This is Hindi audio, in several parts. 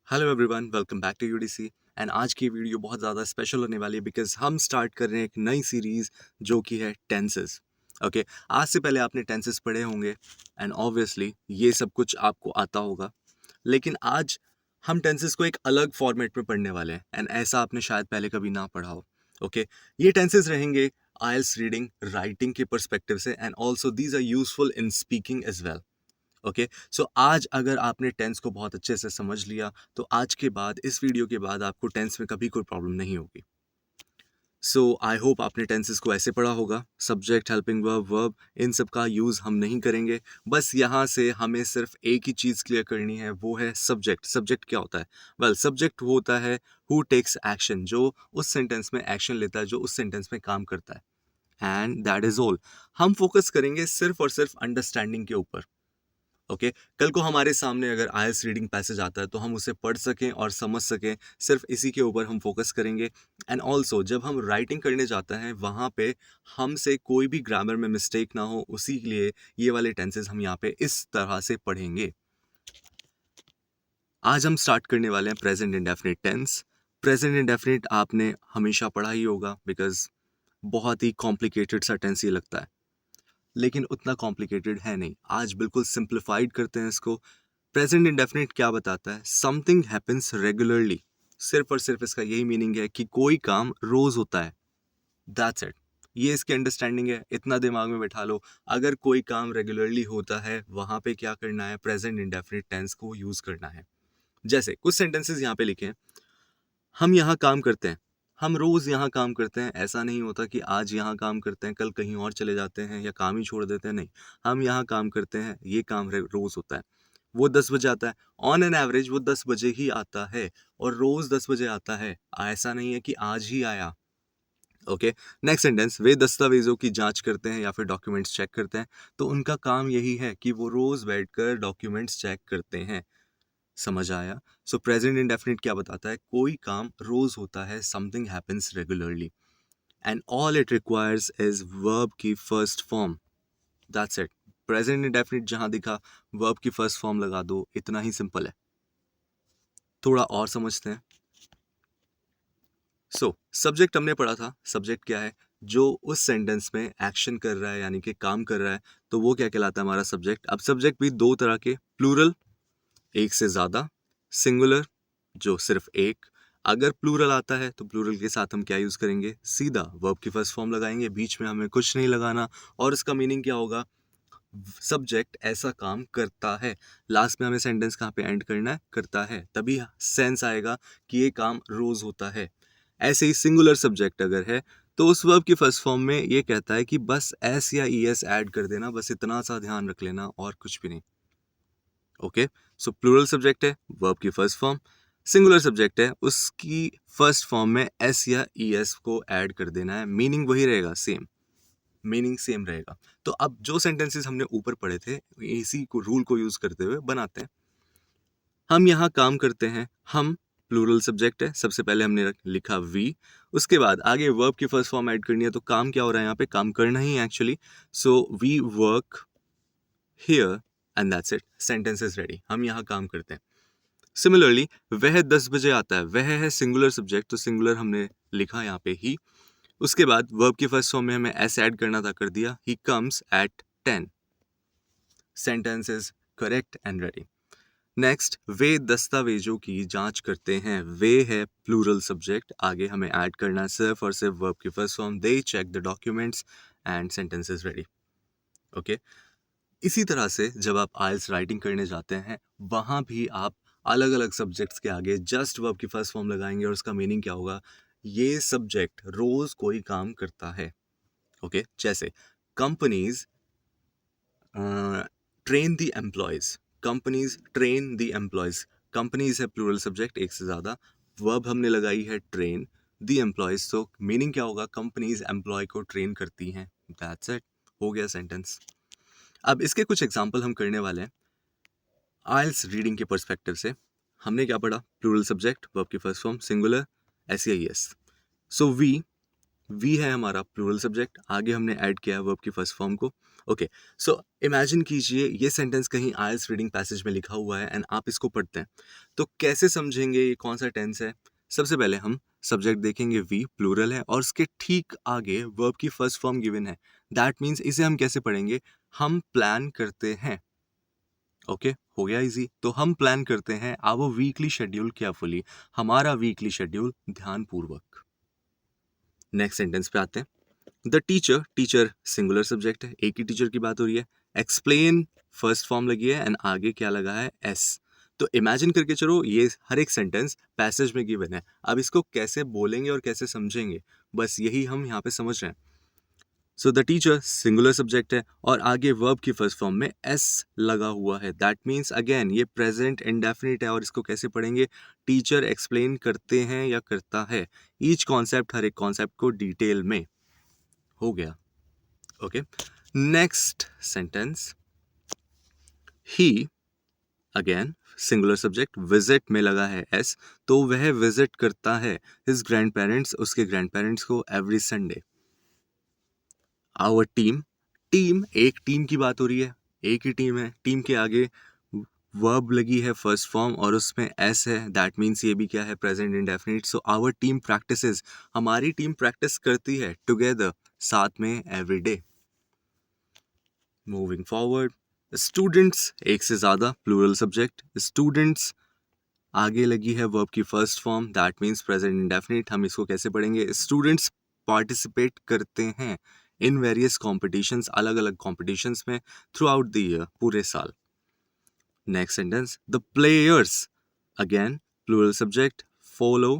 Hello everyone, welcome back to UDC. And आज की वीडियो बहुत ज़्यादा स्पेशल होने वाली है बिकॉज हम स्टार्ट कर रहे हैं एक नई सीरीज़ जो कि है टेंसेस। ओके, आज से पहले आपने टेंसेस पढ़े होंगे एंड ऑब्वियसली ये सब कुछ आपको आता होगा, लेकिन आज हम टेंसेस को एक अलग फॉर्मेट में पढ़ने वाले हैं एंड ऐसा आपने शायद पहले कभी ना पढ़ा हो। ओके, ये टेंसेस रहेंगे आइल्स रीडिंग राइटिंग के परस्पेक्टिव से and also these are useful in speaking as well. Okay, so आज अगर आपने टेंस को बहुत अच्छे से समझ लिया तो आज के बाद इस वीडियो के बाद आपको टेंस में कभी कोई प्रॉब्लम नहीं होगी। सो आई होप आपने टेंसेस को ऐसे पढ़ा होगा, subject helping verb verb in सब का यूज़ हम नहीं करेंगे। बस यहाँ से हमें सिर्फ एक ही चीज़ क्लियर करनी है, वो है सब्जेक्ट। सब्जेक्ट क्या होता है? वेल, सब्जेक्ट होता है हु टेक्स एक्शन, जो उस सेंटेंस में एक्शन लेता है, जो उस सेंटेंस में काम करता है। And that is all. हम फोकस करेंगे सिर्फ और सिर्फ अंडरस्टैंडिंग के ऊपर। ओके, कल को हमारे सामने अगर आइल्स रीडिंग पैसेज आता है तो हम उसे पढ़ सकें और समझ सकें, सिर्फ इसी के ऊपर हम फोकस करेंगे। एंड ऑल्सो जब हम राइटिंग करने जाते हैं वहाँ पे हमसे कोई भी ग्रामर में मिस्टेक ना हो, उसी के लिए ये वाले टेंसेस हम यहाँ पे इस तरह से पढ़ेंगे। आज हम स्टार्ट करने वाले हैं present indefinite tense. Present indefinite आपने हमेशा पढ़ा ही होगा बिकॉज बहुत ही कॉम्प्लिकेटेड सा टेंस ये लगता है, लेकिन उतना कॉम्प्लिकेटेड है नहीं। आज बिल्कुल सिंप्लीफाइड करते हैं इसको। प्रेजेंट इंडेफिनिट क्या बताता है? Something happens regularly. सिर्फ और सिर्फ इसका यही मीनिंग है कि कोई काम रोज होता है। That's it. ये इसकी अंडरस्टैंडिंग है, इतना दिमाग में बैठा लो। अगर कोई काम रेगुलरली होता है वहां पे क्या करना है? प्रेजेंट इंडेफिनिट टेंस को यूज करना है। जैसे कुछ सेंटेंसेस यहाँ पे लिखे हैं, हम यहाँ काम करते हैं। हम रोज यहाँ काम करते हैं। ऐसा नहीं होता कि आज यहाँ काम करते हैं कल कहीं और चले जाते हैं या काम ही छोड़ देते हैं, नहीं। हम यहाँ काम करते हैं, ये काम रोज होता है। वो 10 बजे आता है, ऑन एन एवरेज वो 10 बजे ही आता है और रोज 10 बजे आता है। ऐसा नहीं है कि आज ही आया। ओके, नेक्स्ट सेंटेंस, वे दस्तावेजों की जांच करते हैं या फिर डॉक्यूमेंट्स चेक करते हैं। तो उनका काम यही है कि वो रोज बैठकर डॉक्यूमेंट्स चेक करते हैं। समझ आया? सो प्रेजेंट इंडेफिनिट क्या बताता है? कोई काम रोज होता है, something happens regularly and all it requires is verb की first form. That's it. Present indefinite जहां दिखा, वर्ब की फर्स्ट फॉर्म लगा दो, इतना ही सिंपल है। थोड़ा और समझते हैं। सब्जेक्ट हमने पढ़ा था। सब्जेक्ट क्या है? जो उस सेंटेंस में एक्शन कर रहा है यानी कि काम कर रहा है, तो वो क्या कहलाता है? हमारा सब्जेक्ट। अब सब्जेक्ट भी दो तरह के, प्लूरल एक से ज्यादा, सिंगुलर जो सिर्फ एक। अगर प्लूरल आता है तो प्लूरल के साथ हम क्या यूज करेंगे? सीधा वर्ब की फर्स्ट फॉर्म लगाएंगे, बीच में हमें कुछ नहीं लगाना। और इसका मीनिंग क्या होगा? सब्जेक्ट ऐसा काम करता है। लास्ट में हमें सेंटेंस कहाँ पे एंड करना है? करता है। तभी सेंस आएगा कि ये काम रोज होता है। ऐसे ही सिंगुलर सब्जेक्ट अगर है तो उस वर्ब की फर्स्ट फॉर्म में ये कहता है कि बस एस या ई एस ऐड कर देना, बस इतना सा ध्यान रख लेना और कुछ भी नहीं। ओके, सो प्लूरल सब्जेक्ट है, वर्ब की फर्स्ट फॉर्म। सिंगुलर सब्जेक्ट है, उसकी फर्स्ट फॉर्म में एस या ई एस को ऐड कर देना है। मीनिंग वही रहेगा, सेम मीनिंग सेम रहेगा। तो अब जो सेंटेंसेस हमने ऊपर पढ़े थे, इसी को रूल को यूज करते हुए बनाते हैं। हम यहाँ काम करते हैं, हम प्लूरल सब्जेक्ट है, सबसे पहले हमने लिखा वी। उसके बाद आगे वर्ब की फर्स्ट फॉर्म ऐड करनी है, तो काम क्या हो रहा है यहाँ पे? काम करना ही actually. So we work here and that's it, sentence is ready. हम यहाँ काम करते हैं। सिमिलरली वह 10 बजे आता है, वह है सिंगुलर सब्जेक्ट, तो सिंगुलर हमने लिखा यहाँ पे ही। उसके बाद वर्ब की फर्स्ट फॉर्म में हमें एस ऐड करना था, कर दिया। He comes at 10, sentence is correct and ready. Next, वे दस्तावेजों की जांच करते हैं। वे है प्लूरल सब्जेक्ट, आगे हमें ऐड करना है सिर्फ और सिर्फ वर्ब की first form. They check the documents and sentence is ready. Okay, इसी तरह से जब आप आइल्स राइटिंग करने जाते हैं वहां भी आप अलग अलग सब्जेक्ट्स के आगे जस्ट वर्ब की फर्स्ट फॉर्म लगाएंगे और उसका मीनिंग क्या होगा? ये सब्जेक्ट रोज कोई काम करता है। ओके, जैसे companies train the employees. Companies train the employees. Companies है प्लूरल सब्जेक्ट, एक से ज्यादा। वर्ब हमने लगाई है ट्रेन, द एम्प्लॉयज, तो मीनिंग क्या होगा? कंपनीज एम्प्लॉय को ट्रेन करती हैं। दैट्स इट, हो गया सेंटेंस। अब इसके कुछ एग्जाम्पल हम करने वाले हैं आइल्स रीडिंग के पर्सपेक्टिव से। हमने क्या पढ़ा? प्लूरल सब्जेक्ट, वर्ब की फर्स्ट फॉर्म, सिंगुलर, एस या एस। सो वी है हमारा प्लूरल सब्जेक्ट, आगे हमने ऐड किया है वर्ब की फर्स्ट फॉर्म को। ओके, सो इमेजिन कीजिए ये सेंटेंस कहीं आइल्स रीडिंग पैसेज में लिखा हुआ है एंड आप इसको पढ़ते हैं, तो कैसे समझेंगे ये कौन सा टेंस है? सबसे पहले हम सब्जेक्ट देखेंगे, वी प्लूरल है और उसके ठीक आगे वर्ब की फर्स्ट फॉर्म गिवन है। दैट मीन्स इसे हम कैसे पढ़ेंगे? हम प्लान करते हैं। ओके, हो गया इजी। तो हम प्लान करते हैं आवर वीकली शेड्यूल केयरफुली, हमारा वीकली शेड्यूल ध्यानपूर्वक। नेक्स्ट सेंटेंस पे आते हैं। The teacher, teacher singular subject है, एक ही टीचर की बात हो रही है। एक्सप्लेन फर्स्ट फॉर्म लगी है एंड आगे क्या लगा है? एस। तो इमेजिन करके चलो, ये हर एक सेंटेंस पैसेज में गिवन है। अब इसको कैसे बोलेंगे और कैसे समझेंगे, बस यही हम यहाँ पे समझ रहे हैं। So the teacher singular subject है और आगे वर्ब की फर्स्ट फॉर्म में एस लगा हुआ है। दैट मीन्स अगेन ये प्रेजेंट इंडेफिनिट है और इसको कैसे पढ़ेंगे? टीचर एक्सप्लेन करते हैं या करता है। ईच कॉन्सेप्ट, हर एक कॉन्सेप्ट को डिटेल में। हो गया। Okay, next sentence. He, again singular subject, visit में लगा है एस, तो वह विजिट करता है हिज ग्रैंड पेरेंट्स, उसके ग्रैंड पेरेंट्स को every Sunday. Our team, team एक टीम की बात हो रही है, एक ही टीम है। टीम के आगे वर्ब लगी है फर्स्ट फॉर्म और उसमें एस है। दैट मीन्स ये भी क्या है? Present indefinite. So our team practises, हमारी टीम प्रैक्टिस करती है टुगेदर, साथ में, every day. Moving forward, students एक से ज्यादा, प्लूरल सब्जेक्ट। स्टूडेंट्स आगे लगी है वर्ब की first form, that means present indefinite. हम इसको कैसे पढ़ेंगे? स्टूडेंट्स पार्टिसिपेट करते हैं इन वेरियस कॉम्पिटिशन्स, अलग अलग कॉम्पिटिशन्स में, थ्रू आउट द ईयर, पूरे साल। Next sentence. The players, again plural subject, follow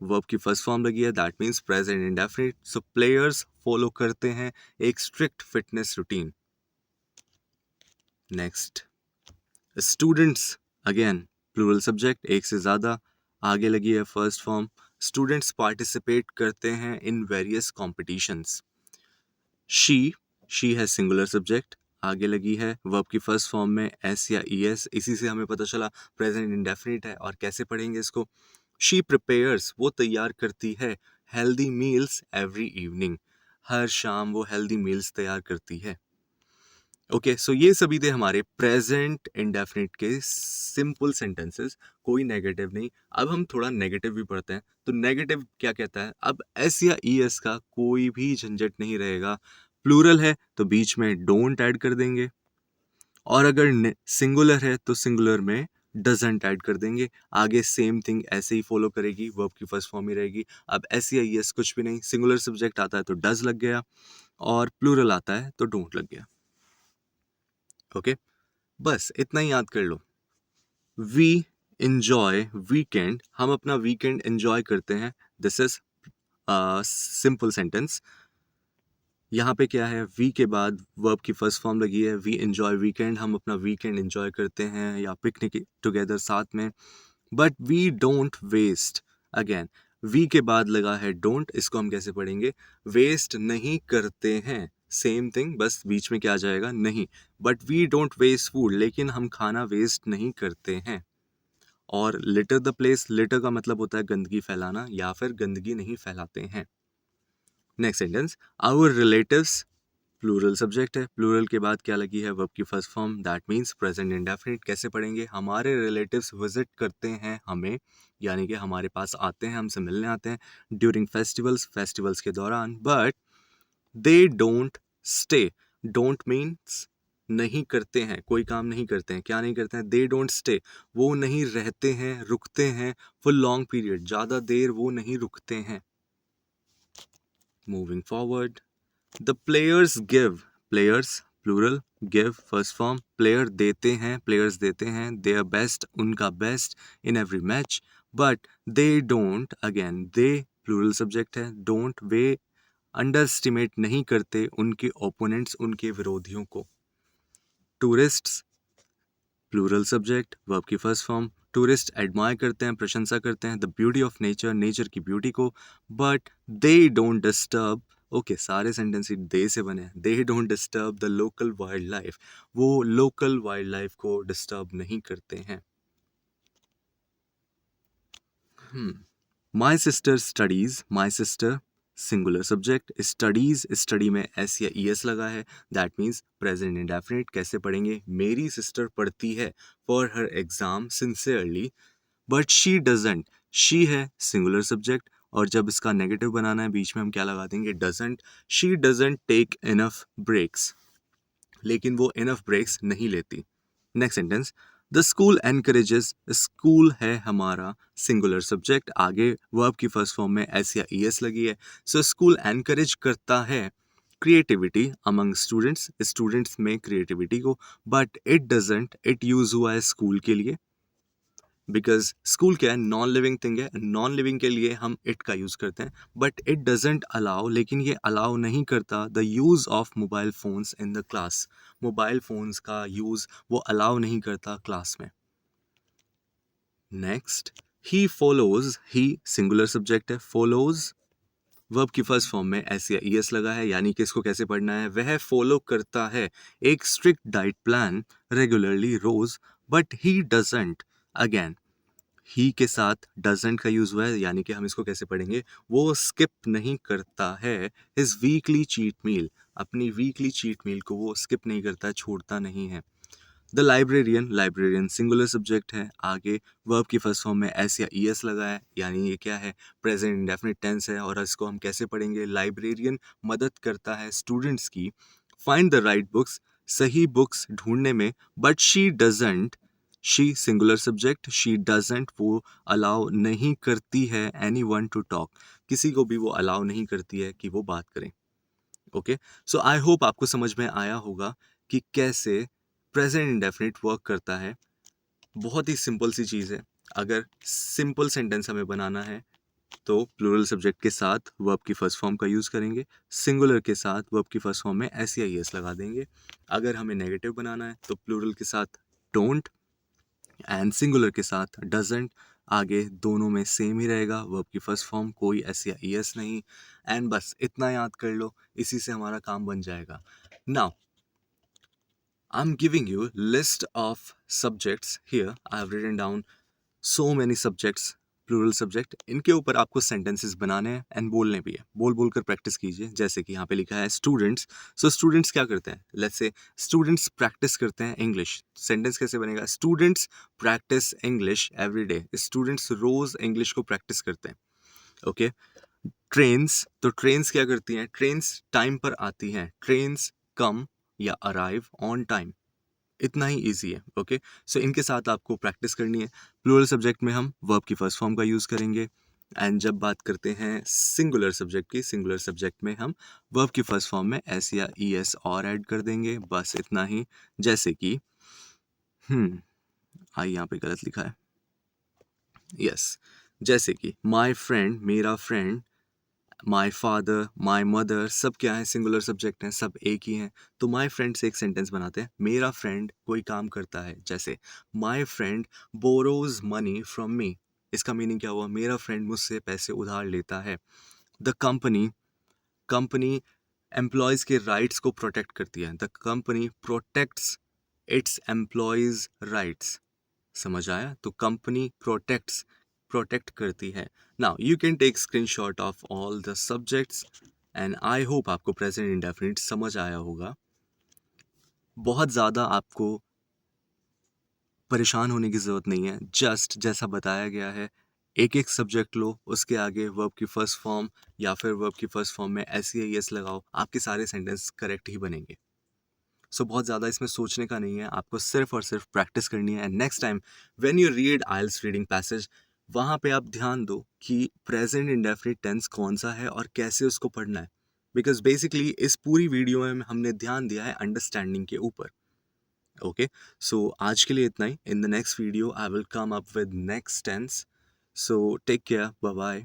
verb की फर्स्ट फॉर्म लगी है, that means present indefinite. So players follow करते हैं एक strict fitness routine. Next, students again plural subject, एक से ज़्यादा, आगे लगी है फर्स्ट फॉर्म। स्टूडेंट्स पार्टिसिपेट करते हैं इन वेरियस कॉम्पिटिशन्स। शी है सिंगुलर सब्जेक्ट, आगे लगी है वर्ब की फर्स्ट फॉर्म में एस या ई एस। इसी से हमें पता चला प्रेजेंट इंडेफिनिट है। और कैसे पढ़ेंगे इसको? शी प्रिपेयर्स, वो तैयार करती है, हेल्दी मील्स एवरी इवनिंग, हर शाम वो हेल्दी मील्स तैयार करती है। ओके, सो ये सभी थे हमारे प्रेजेंट इंडेफिनिट के सिंपल सेंटेंसेस, कोई नेगेटिव नहीं। अब हम थोड़ा नेगेटिव भी पढ़ते हैं। तो नेगेटिव क्या कहता है? अब एस या ई एस का कोई भी झंझट नहीं रहेगा। प्लूरल है तो बीच में डोंट ऐड कर देंगे, और अगर सिंगुलर है तो सिंगुलर में डजंट ऐड कर देंगे। आगे सेम थिंग ऐसे ही फॉलो करेगी, वर्ब की फर्स्ट फॉर्म ही रहेगी। अब एस या ई एस कुछ भी नहीं, सिंगुलर सब्जेक्ट आता है तो डज लग गया, और प्लूरल आता है तो डोंट लग गया। ओके, बस इतना ही याद कर लो। वी इंजॉय वीकेंड, हम अपना वीकेंड एंजॉय करते हैं। This is simple sentence. यहाँ पे क्या है? वी के बाद वर्ब की फर्स्ट फॉर्म लगी है, वी एंजॉय वीकेंड, हम अपना वीकेंड एंजॉय करते हैं या पिकनिक टुगेदर साथ में। But we don't waste, again we के बाद लगा है डोंट, इसको हम कैसे पढ़ेंगे? वेस्ट नहीं करते हैं, सेम थिंग, बस बीच में क्या आ जाएगा? नहीं। But we don't waste food, लेकिन हम खाना वेस्ट नहीं करते हैं। और लिटर द प्लेस, लिटर का मतलब होता है गंदगी फैलाना, या फिर गंदगी नहीं फैलाते हैं। Next sentence. Our relatives, plural subject है, प्लूरल के बाद क्या लगी है? वर्ब की first form, that means present indefinite. कैसे पढ़ेंगे? हमारे रिलेटिव्स विजिट करते हैं हमें, यानी कि हमारे पास आते हैं, हमसे मिलने आते हैं ड्यूरिंग फेस्टिवल्स, फेस्टिवल्स के दौरान। But they don't stay, don't means नहीं करते हैं, कोई काम नहीं करते हैं। क्या नहीं करते हैं? दे डोंट स्टे, वो नहीं रहते हैं, रुकते हैं फॉर लॉन्ग पीरियड, ज़्यादा देर वो नहीं रुकते हैं। Moving forward, the players give, players plural, give first form, player देते हैं, प्लेयर्स देते हैं देयर बेस्ट, उनका best, in every match. But they don't, again they plural subject है, डोंट वे अंडर एस्टिमेट नहीं करते उनके ओपोनेंट्स, उनके विरोधियों को। टूरिस्ट्स प्लूरल सब्जेक्ट, वर्ब की फर्स्ट फॉर्म, टूरिस्ट एडमायर करते हैं, प्रशंसा करते हैं the beauty of nature, nature की ब्यूटी को। But they don't disturb, okay सारे सेंटेंस दे से बने हैं, they don't disturb the local wild life, वो लोकल वाइल्ड लाइफ को डिस्टर्ब नहीं करते हैं। My sister studies, my sister singular subject. Studies, study में एस या ई एस लगा है, दैट मीन्स प्रेजेंट इंडेफिनिट। कैसे पढ़ेंगे? मेरी सिस्टर पढ़ती है for her exam sincerely but she doesn't. She है सिंगुलर सब्जेक्ट, और जब इसका नेगेटिव बनाना है बीच में हम क्या लगा देंगे? Doesn't. She doesn't take enough breaks, लेकिन वो इनफ ब्रेक्स नहीं लेती। Next sentence, the school encourages. School है हमारा सिंगुलर सब्जेक्ट, आगे वर्ब की फर्स्ट फॉर्म में एस या ई एस लगी है। सो स्कूल एनकरेज करता है क्रिएटिविटी अमंग स्टूडेंट्स, स्टूडेंट्स में क्रिएटिविटी को, but it doesn't, it use हुआ है स्कूल के लिए, बिकॉज स्कूल क्या है? नॉन लिविंग थिंग है, नॉन लिविंग के लिए हम इट का यूज करते हैं। बट इट डजेंट अलाउ, लेकिन ये अलाउ नहीं करता the use of mobile phones in the class. Mobile phones का यूज वो अलाउ नहीं करता क्लास में। Next, he follows. He singular subject है, फॉलोज वर्ब की फर्स्ट फॉर्म में एस या ई एस लगा है, यानी कि इसको कैसे पढ़ना है? वह फॉलो करता है एक स्ट्रिक्ट डाइट प्लान रेगुलरली रोज, but he doesn't. Again he के साथ डजेंट का यूज हुआ है, यानी कि हम इसको कैसे पढ़ेंगे? वो स्किप नहीं करता है हिज वीकली चीट मील। अपनी वीकली चीट मील को वो स्किप नहीं करता है, छोड़ता नहीं है। The librarian, librarian singular subject है, आगे वर्ब की फर्स्ट फॉर्म में एस या ई एस लगा है, यानी ये क्या है? प्रेजेंट इंडेफिनिट टेंस है, और इसको हम कैसे पढ़ेंगे? लाइब्रेरियन मदद करता है स्टूडेंट्स की फाइंड द राइट बुक्स, सही बुक्स ढूंढने में, but she doesn't. She singular subject, she doesn't वो अलाउ नहीं करती है एनी वन टू टॉक, किसी को भी वो अलाउ नहीं करती है कि वो बात करें। ओके, सो आई होप आपको समझ में आया होगा कि कैसे प्रेजेंट इंडेफिनिट वर्क करता है। बहुत ही सिंपल सी चीज़ है। अगर सिंपल सेंटेंस हमें बनाना है तो प्लूरल सब्जेक्ट के साथ वर्ब की फर्स्ट फॉर्म का यूज़ करेंगे, सिंगुलर के साथ वर्ब की फर्स्ट फॉर्म में एस या एस लगा देंगे। अगर हमें नेगेटिव बनाना है तो प्लूरल के साथ डोंट एंड सिंगुलर के साथ डजेंट। आगे दोनों में सेम ही रहेगा, वर्ब की फर्स्ट फॉर्म, कोई एस या एस नहीं। एंड बस इतना याद कर लो, इसी से हमारा काम बन जाएगा। Now I'm giving you list of subjects here. I have written down so many subjects, plural subject. इनके ऊपर आपको सेंटेंसेस बनाने हैं एंड बोलने भी है। बोल बोल कर प्रैक्टिस कीजिए। जैसे कि यहाँ पे लिखा है स्टूडेंट्स। सो स्टूडेंट्स क्या करते हैं? लेट्स से स्टूडेंट्स प्रैक्टिस करते हैं इंग्लिश। सेंटेंस कैसे बनेगा? Students practice English every day. Students रोज इंग्लिश को प्रैक्टिस करते हैं। ओके। ट्रेन्स, तो ट्रेन्स क्या करती हैं? ट्रेन्स टाइम पर आती हैं। ट्रेन्स कम या अराइव ऑन टाइम। इतना ही ईजी है। ओके, सो इनके साथ आपको प्रैक्टिस करनी है। प्लूरल सब्जेक्ट में हम वर्ब की फर्स्ट फॉर्म का यूज़ करेंगे, एंड जब बात करते हैं सिंगुलर सब्जेक्ट की, सिंगुलर सब्जेक्ट में हम वर्ब की फर्स्ट फॉर्म में एस या ई एस और ऐड कर देंगे। बस इतना ही। जैसे कि यहाँ पे गलत लिखा है। यस, जैसे कि माई फ्रेंड, मेरा friend, my father, my mother, सब क्या है? सिंगुलर सब्जेक्ट हैं, सब एक ही हैं। तो माई फ्रेंड से एक सेंटेंस बनाते हैं। मेरा फ्रेंड कोई काम करता है, जैसे my friend borrows money from me. इसका मीनिंग क्या हुआ? मेरा फ्रेंड मुझसे पैसे उधार लेता है। द कंपनी, कंपनी एम्प्लॉयज के राइट्स को प्रोटेक्ट करती है। The company protects its employees rights. समझ आया? तो कंपनी प्रोटेक्ट्स, प्रोटेक्ट करती है। Now you can take screenshot of all the subjects, and I hope आपको प्रेजेंट इंडेफिनिट समझ आया होगा। बहुत ज़्यादा आपको परेशान होने की ज़रूरत नहीं है। जस्ट जैसा बताया गया है, एक एक सब्जेक्ट लो, उसके आगे वर्ब की फर्स्ट फॉर्म या फिर वर्ब की फर्स्ट फॉर्म में एस या एस लगाओ, आपके सारे सेंटेंस करेक्ट ही बनेंगे। सो बहुत ज़्यादा इसमें सोचने का नहीं है, आपको सिर्फ और सिर्फ प्रैक्टिस करनी है। And next time when you read IELTS reading passage, वहाँ पे आप ध्यान दो कि प्रेजेंट इंडेफिनिट टेंस कौन सा है और कैसे उसको पढ़ना है। बिकॉज बेसिकली इस पूरी वीडियो में हमने ध्यान दिया है अंडरस्टैंडिंग के ऊपर। ओके, सो आज के लिए इतना ही। In the next video I will come up with next tense. So take care, bye bye.